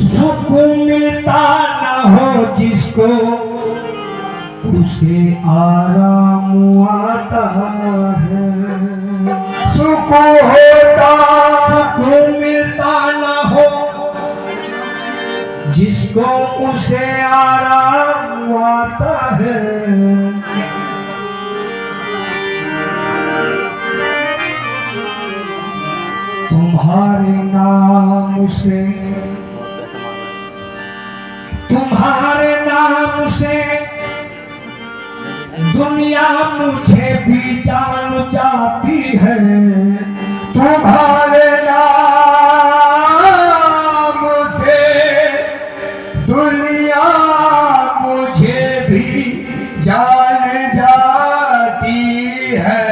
सुख मिलता न हो जिसको उसे आराम आता है। सुख मिलता न हो जिसको उसे आराम आता है। तुम्हारे नाम से दुनिया मुझे भी जान जाती है। तुम्हारे नाम से दुनिया मुझे भी जान जाती है।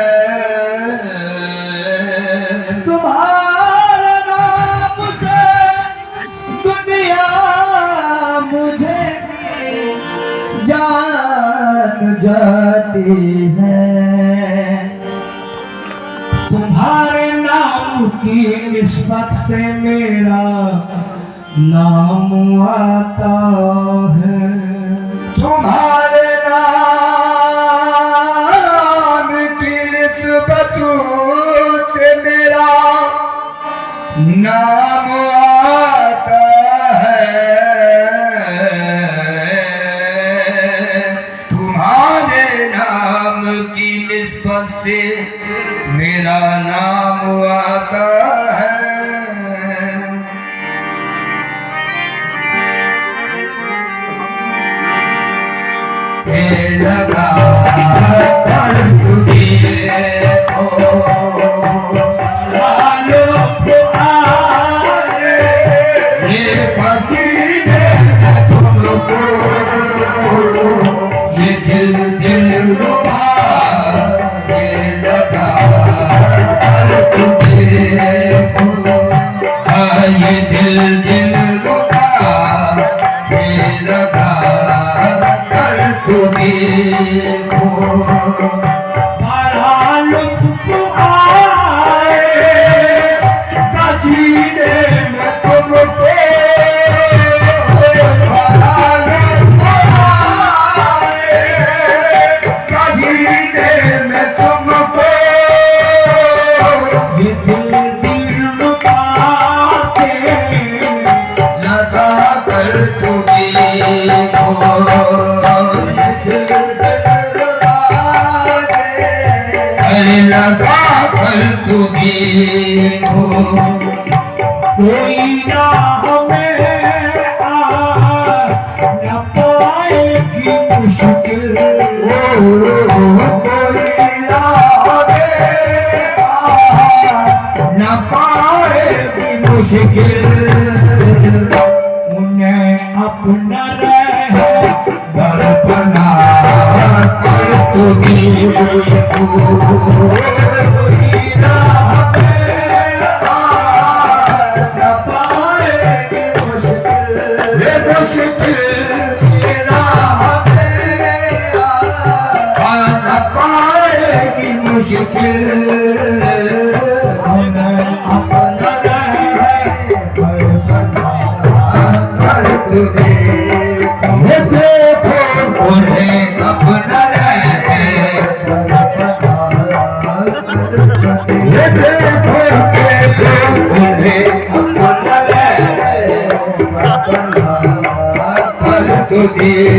तुम्हारे नाम से दुनिया मुझे जान जाती है। तुम्हारे नाम की निस्बत से मेरा नाम आता है। तुम्हारे नाम की निस्बत से मेरा नाम आता है। तुम्हारे नाम की निस्बत से मेरा नाम आता है। लगा कर तुझे को ये पसीने तुमको ये दिल रुबा ये लगा कर तुझे को ये दिल रुबा ये लगा कर तुझे को बड़ा लुत्फ आए जीने में तुमको। लगा कर तुम्हें कोई ना हमें न पाएगी मुश्किल। कोई ना हमें न पाएगी मुश्किल। उन्हें अपना रहे बना कर तुम्हें देखो कोई राह पे न पाएगी मुश्किल। कोई राह पे न पाएगी मुश्किल। उन्हें अपना बना कर तो देखो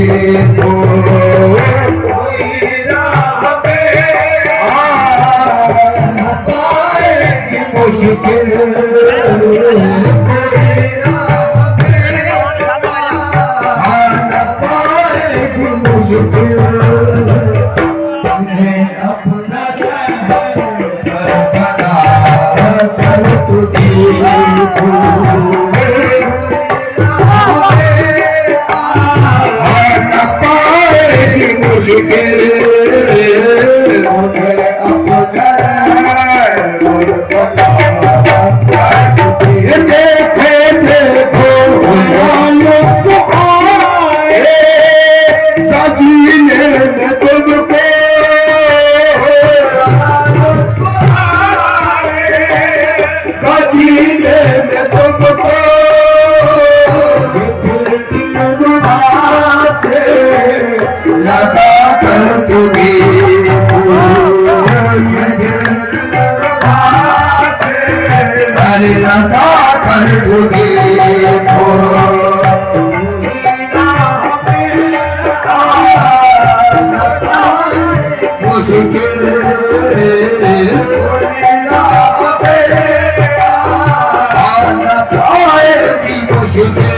मुश्किल न पाएगी मुश्किल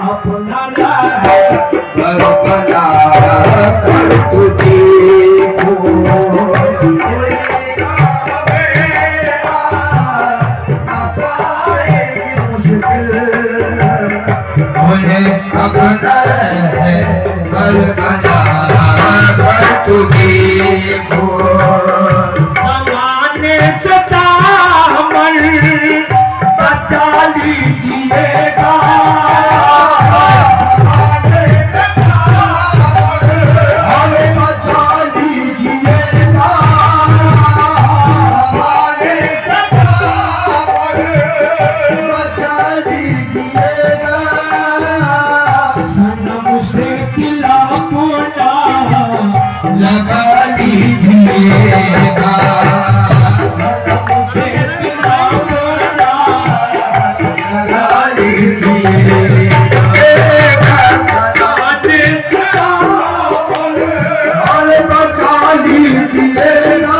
अपना है पर बना कर तुझे को अपना है पर बना कर तुझे को समाने से दामन बचा लीजिएगा बचा लीजिएगा बचा लीजिएगा सनम से दिल अपना लगा लीजिएगा सनम से दिल अपना लगा लीजिएगा समाने से दामन अरे बचा लीजिएगा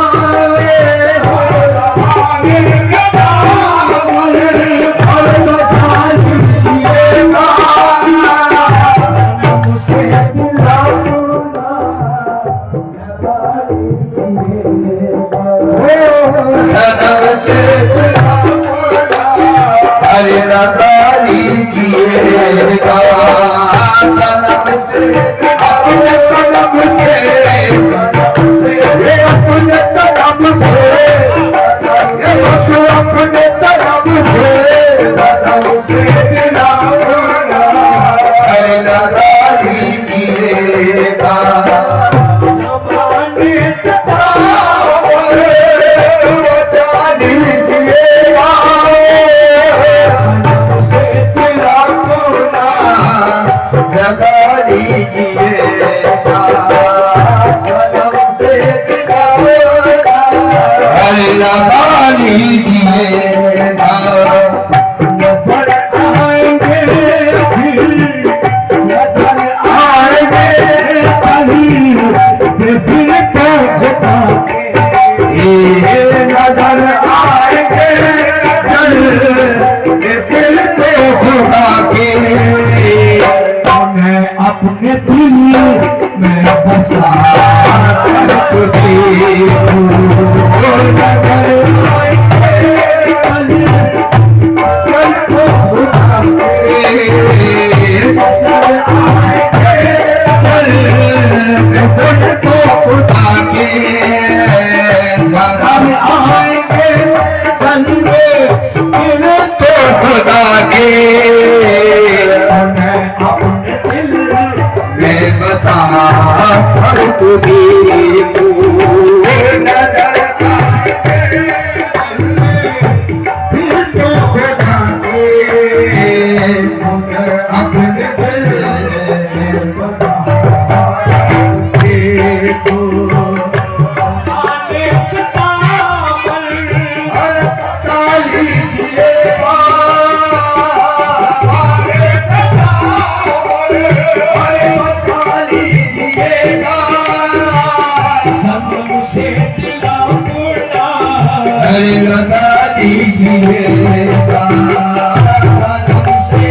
अरे लगा लीजिएगा सनम से अपने सनम से अपने सनम से अपने सनम से दिलाना अरे लगा लीजिएगा समाने से बचा लीजिएगा सनम से दिल अपना लगा लीजिएगा सनम से अरे लगा लीजिएगा नजर आएंगे फिर नजर आएंगे कहीं फिर तो खुदा ये नजर आएंगे फिर तो खुदा के उन्हें अपने दिल में बसा कर तुझे नजर आएंगे कहीं तो खुदा नजर आएंगे फिर तो खुदा आएंगे चलिए फिर तो खुदा के उन्हें अपने दिल मैं बसा कर तुझे को नजर फिर तो खुदा के उन्हें अपने दिल में बसा तुझे को आने से दामन बचा लीजिएगा अरे बचा लीजिएगा सनम से दिल अपना अरे लगा लीजिएगा सनम से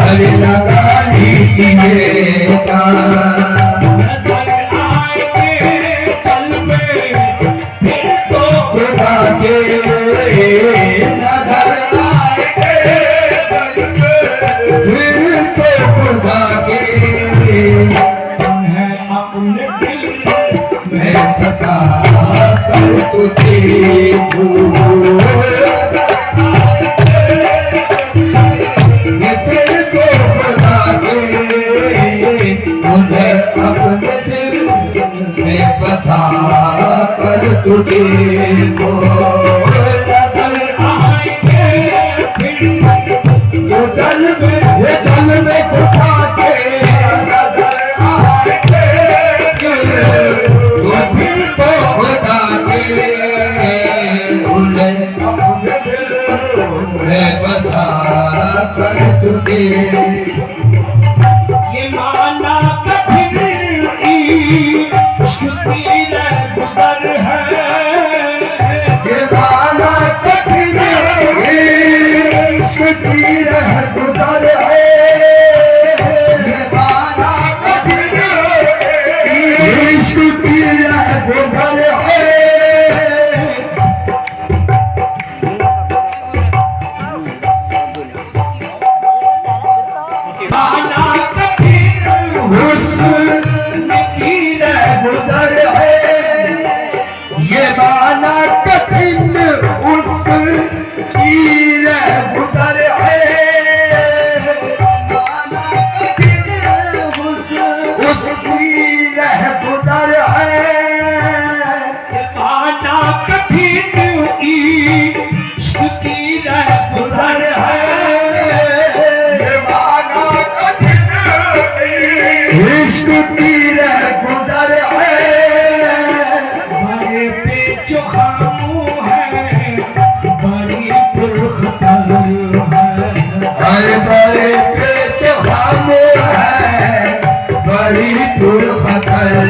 अरे लगा लीजिएगा नजर आएंगे चल में फिर तो खुदा के नजर आएंगे फिर तो खुदा के उन्हें अपने दिल मैं बसा कर तुझे को फिर तो खुदा के उन्हें अपने दिल में बसा कर तुझे को नजर आएंगे फिर जो जल में खुदा के नजर आएंगे तो फिर तो खुदा के उन्हें अपने दिल में बसा कर तुझे ये माना कठिन हुस्न की गुजर है, ये माना कठिन उसकी गुजर है, माना कठिन उसकी गुजर है, माना कठिन इश्क की गुजर है, माना कठिन इश्क की गुजर है, बड़े पेचो खामू है, बड़ी पुरखतर है, हर बड़े पेच खाम है, बड़ी पुरखतर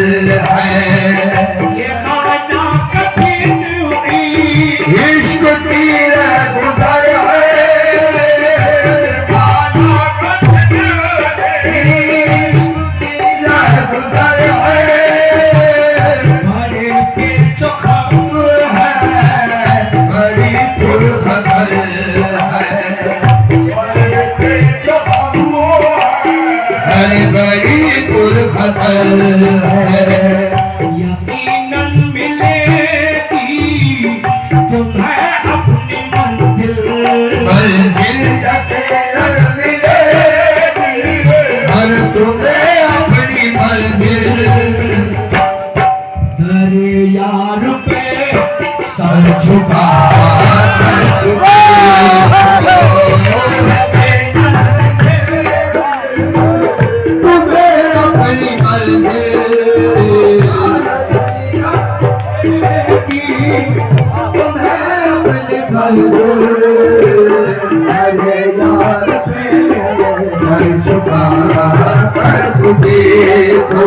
है, ये माना कठिन इश्क की गुजर है, माना कठिन इश्क की गुजर है, बड़े पेचो खामू है बड़ी पुरखतर है, बड़े पेच खाम है, बड़ी पुरखतर है, यकीनन मिलेगी तुम्हें अपनी मंजिल, मंजिल यकीनन मिलेगी, और तुम्हें अपनी मंजिल, दर यार पे सर झुका कर तुम्हें अपनी मंजिल, तुम्हें अपनी मंजिल, अरे यार पे सर झुका कर तू देखो,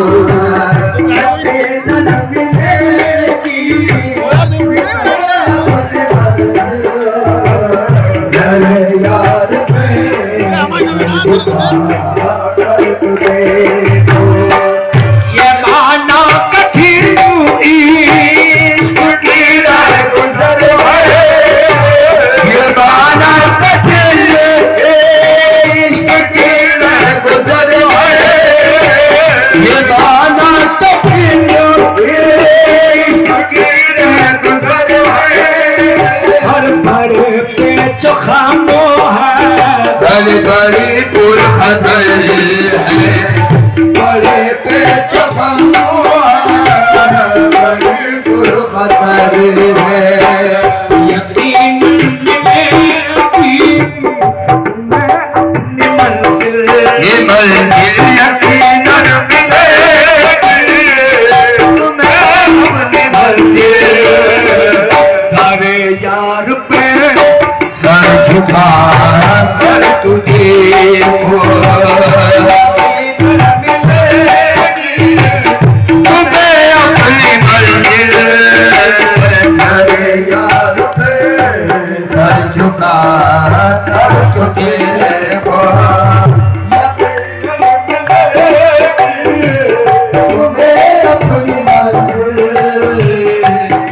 यकीनन मिलेगी अपनी मंजिल, अरे यार पे झुका कर तू देखो, ये माना कठिन इश्क की गुजर है, ये माना कठिन इश्क की गुजर है, ये माना कठिन इश्क की गुजर है, हर बड़े पेचो खामो है, बड़ी बड़ी पुरखतर है, बड़े पेच खामो है, बड़ी पुरखतर है, यकीन मिलेगी तुम्हें अपनी मंजिल, ये मंजिल यकीनन मिलेगी तुम्हें अपनी मंजिल, दर यार पे सर झुका कर तू देखो, यकीनन मिलेगी तुम्हें अपनी मंजिल, अरे यार पे सर झुका कर तू देखो, तुम्हें अपनी मंजिल,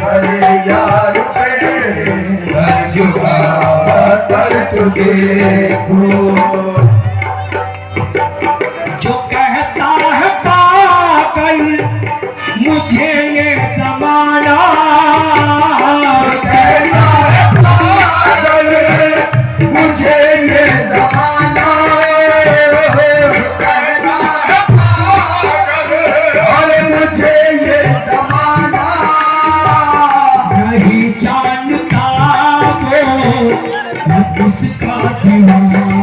अरे यार पे सर झुका कर तू देखो, जो कहता है पागल मुझे ये जमाना, कहता है पागल मुझे ये ज़माना, कहता है पागल और मुझे ये ज़माना, नहीं जानता वो किसका दीवाना,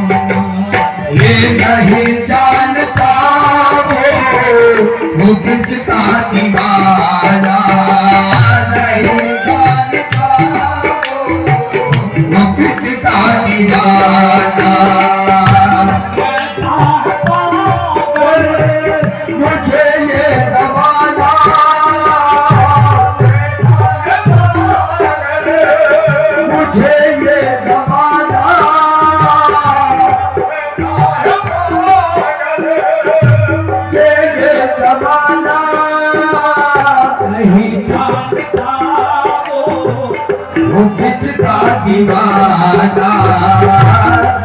ये नहीं जानता वो किसका दीवाना, नहीं जानता वो किसका दीवाना, कहता है पागल मुझे ये ज़माना, मुझे ये ज़माना, ये ज़माना, नहीं जानता वो किसका दीवाना,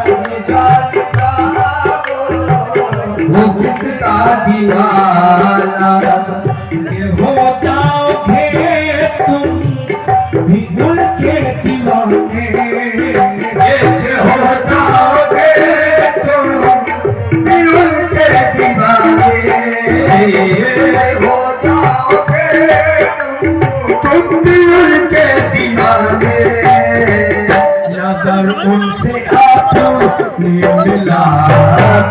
नहीं जानता वो किसका का दीवाना ये हो जाओगे तुम भी उनके दीवाने, ये हो जाओगे तुम भी उनके दीवाने, हो जाओगे तुम भी उनके दीवाने। नजर उनसे आपने मिला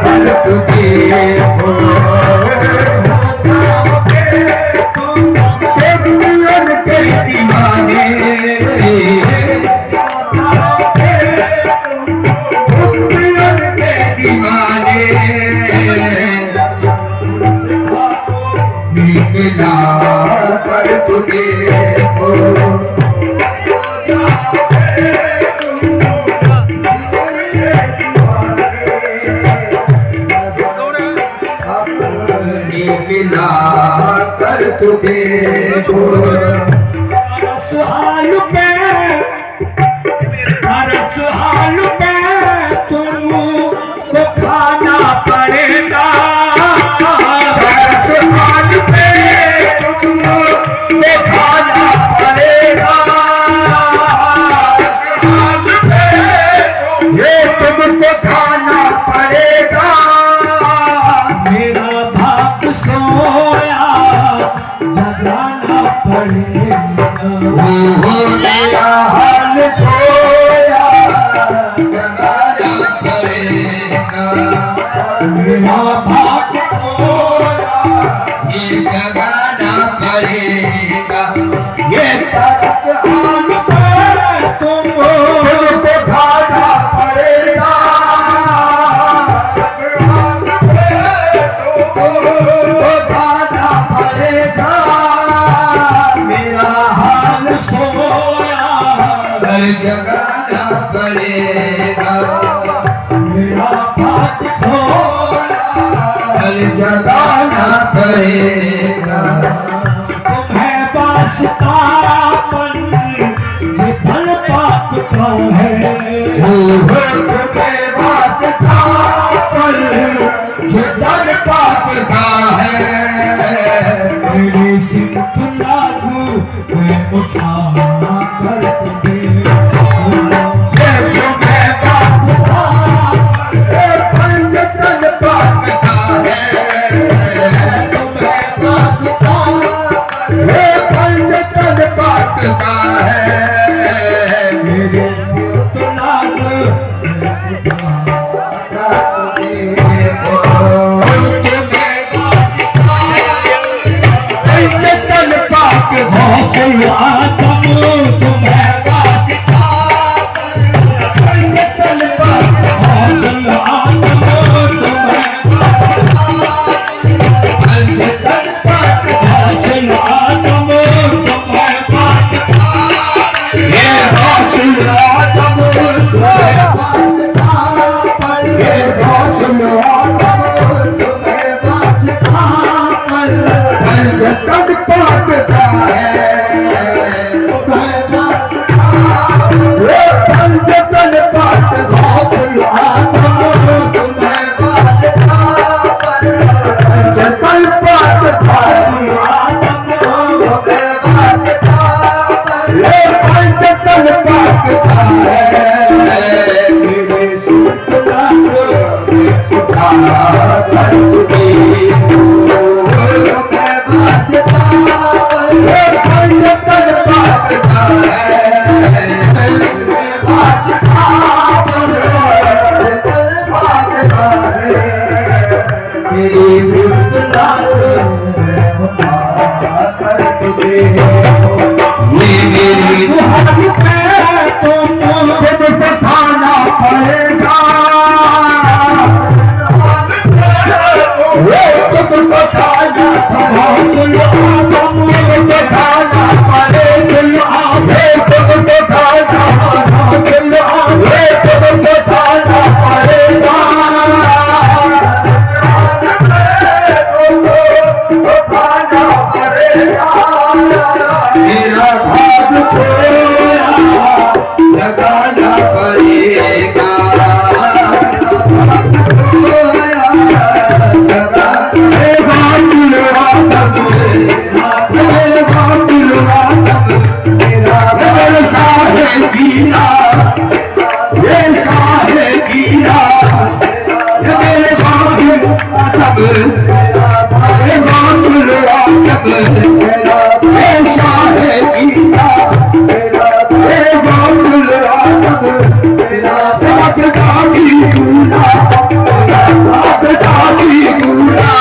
पर तुझे हो जाओगे तुम भी उनके दीवाने, तुम भी उनके दीवाने। मिला पर तुझे हो मिला कर तुझे हो सुहाल पे तुमको खाना पड़ेगा, हाल पे तुमको खाना पड़ेगा, हाल पे ये तुमको खाना पड़ेगा। मेरा भाग सोया जगाना पड़ेगा, मेरा हाल सोया जगाना पड़ेगा, मेरा भाग सोया ये जगाना पड़ेगा। ये तख्त आन पर तुमको तुमको खाना पड़ेगा, तुमको खाना पड़ेगा। मेरा हाल सोया घर जगाना पड़ेगा, मेरा भाग सोया घर जगाना पड़ेगा। तुम्हें वास्तापन जितन पाप का है, तुम्हें वास्ता पर जो दल पाक का है। मेरी सिमत नाज़ मैं उठा कर तुझे तुम्हें वास्ता पंचतन पाक का है, तुम्हें वास्ता पंचतन पाक का है। मेरे सिमत नाज़ मैं उठा पंचतन पाक हौसल आदम तुम्हें वास्ता पंचतन पाक हौसल आदम तुम्हें पंचतन पाक हौसल आदम तुम्हें पाक ये हौसल आदम तुम्हें वास्ता पर, ये हौसल आदम तुम्हें वास्ता पर। पंचतन पाक का है, तुम्हें वास्ता ये पंचतन पाक हौसल आदम तुम्हें वास्ता पर। पंचतन पाक हौसल आदम तुम्हें वास्ता पर, ये पंचतन पाक का है। मेरे सिमत नाज़ मैं उठा कर तुझे तुम्हें वास्ता पर, ये पंचतन पाक का है। तुम्हें वास्ता पर पंचतन पाक का है। मेरी सिमत मैं उठा कर तुझे ये मेरी सुहाग पे तुमको खाना पड़ेगा, तुमको खाना हौसल आदम तुमको खाना पड़ेगा, तुमको खाना तुमको खाना पड़ेगा। तुमको खाना पड़ेगा। मेरा भाग सोया जगा इमामुल आजम शाह जीता इमामुल आजम बादशाही दूल्हा बादशाही दूल्हा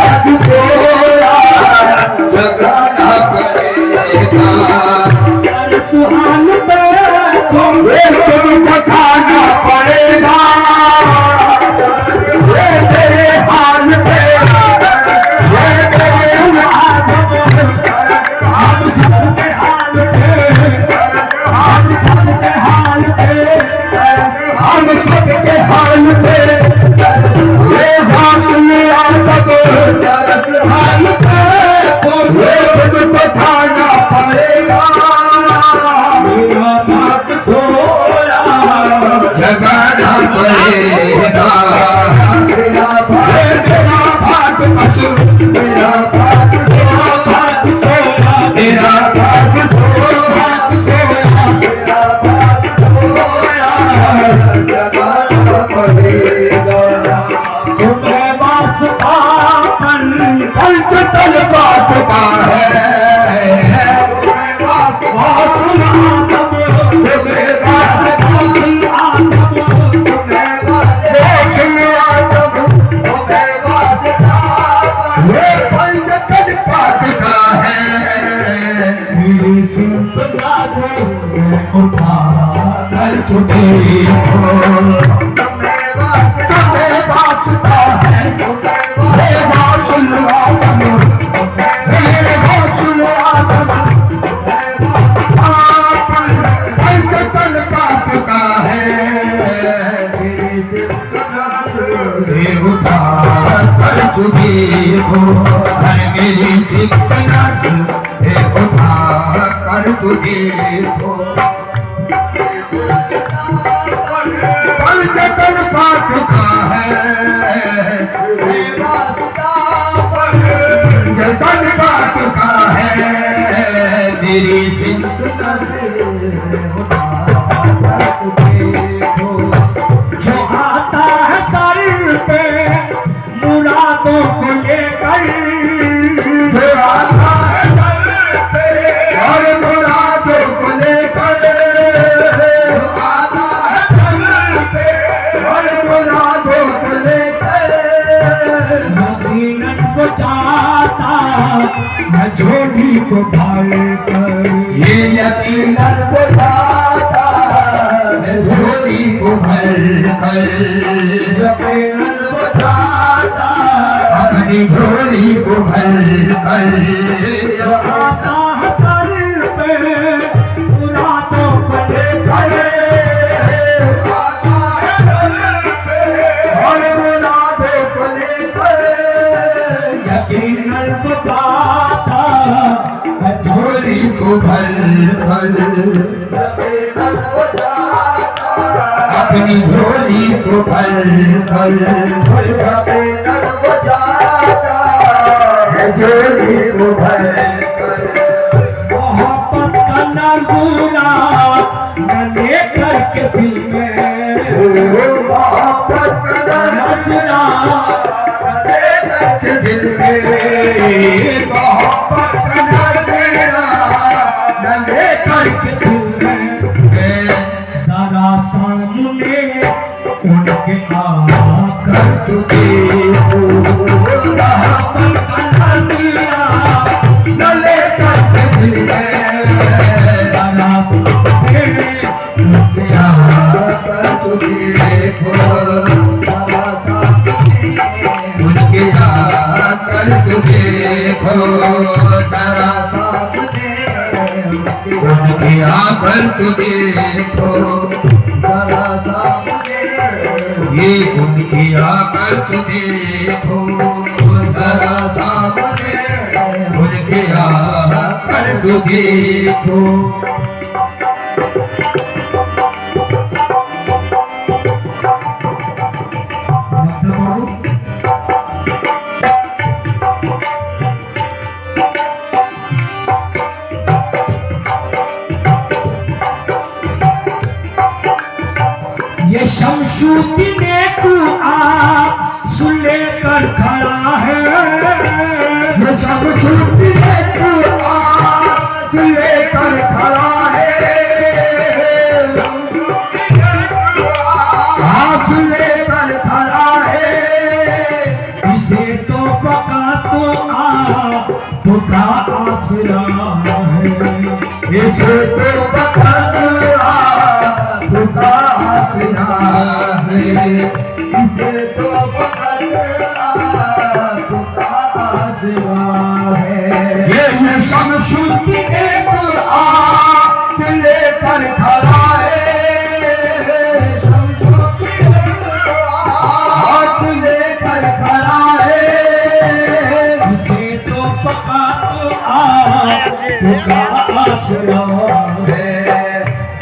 आज सोया जगाना पड़ेगा सुहान पे तुमको खाना पड़ेगा ये तेरे हाल पे ये तेरे हम सबके हाल पे हम सबके हाल पे हम सबके हाल पे ये बात में आदब हाल पे ये तुमको खाना पड़ेगा मेरा बाप सोया जगाना पड़ेगा मेरा बाप मेरा भाग मसूर मेरा बाप सोया मेरा भाग सोया बाप सोया मेरा भाग सोया जगाना पड़ेगा तुम्हें वास्तापन पंचतन बात का है वासन आदम तुम्हें वास्ता आदम पंचतन बात का है मेरी सिंपदा से मैं उठा कर तुझे तुम्हें वास्ता है हे बातुल आजम हे बातुल आजम पंचतन बात का है ये उठा कर तुझे को हर मेरी सिकना ये उठा कर तुझे को पंचतन बात का है पंचतन बात का है मेरी सिकना से उठा कर तुझे को जो आता है दर पे मुरादों को लेकर जो आता है दर पे और मुरादों को लेकर आता है दर पे और मुरादों को लेकर यकीनन वो जाता है झोली को भर कर ये यकीनन वो जाता है झोली को भर कर यकीनन वो जाता अपनी झोली को भर कर आता है दर पे मुरादों को लेकर आता है दर पे और मुरादों को लेकर यकीनन वो जाता है झोली को भर कर यकीनन वो जाता अपनी झोली को भर कर यकीनन वो जाता है झोली को भर कर मोहब्बत का नजूरा न लेकर के दिल में मोहब्बत का नजूरा दिल में मोहब्बत का नजरा न लेकर के दिल में सारा सामने उनके आकर तुझे मोहब्बत का नजरा न लेकर दिल में सारा सामने उनके आकर तुझे उनके आकर तुझे खो तारा सामने उनके आकर तुझे खो तारा सामने ये उनके आकर तुझे खो तारा सामने उनके आकर तुझे खो ये शमशुद्दीन को आ सुले लेकर खड़ा है, ये शमशुद्दीन तू आस लेकर खड़ा है, आस लेकर खड़ा है, इसे तो पका तो आपका आसरा है, इसे तो पकड़ आपका आसरा है, इसे तो पकड़ आपका आसरा है। ये शमशुद्दीन आस लेकर खड़ा है, शमशुद्दीन आस लेकर खड़ा है, इसे तो पका तो आपका आसरा है,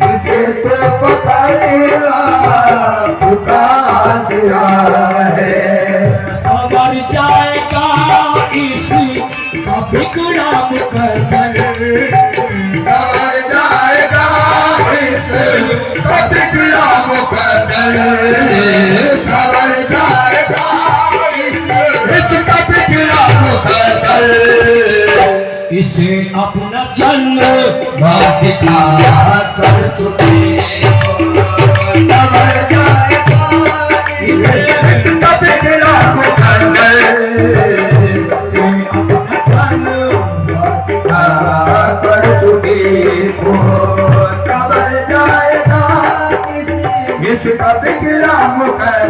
इसे तो पकड़ेगा आपका आसरा है। सवर जाएगा इसी का विक्रम कर, सवर जाएगा इसका विक्रम कर, सवर जाएगा इसका विक्रम कर, इसे अपना जन्म दिखा कर तुझे सवर जाएगा इसका विक्रम कर, इसे अपना जन्म कर तुझे को सवर जाएगा इसका विक्रम कर,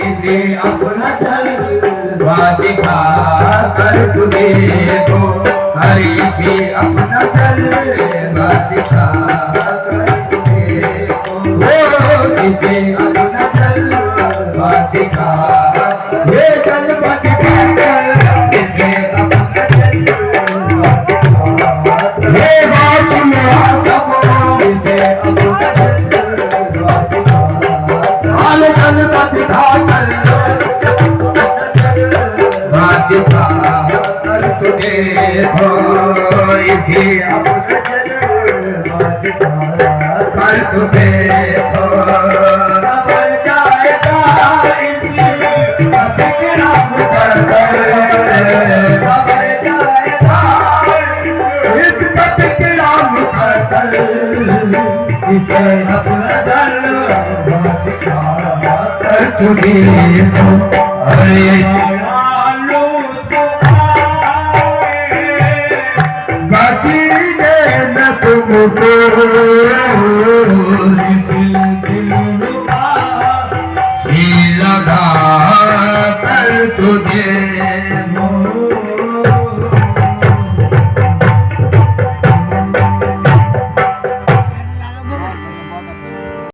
इसे अपना जलवा दिखा कर तुझे को, हरि से अपना जलवा दिखा कर तुझे को, इसे अपना जलवा दिखा, ये जलवा दिखा कर इसे अपना जलवा दिखा, ये बात में सब इसे अपना जलवा दिखा, हाल जलवा दिखा कर दिखा कर तुझे हो, इसे अपना जलवा दिखा कर तुझे हो, सवर जाएगा इसी विक्रम कर, सवर जाएगा इसका विक्रम कर, इसे अपना जलवा दिखा कर तुझे हो, अरे तुमको दिल दिल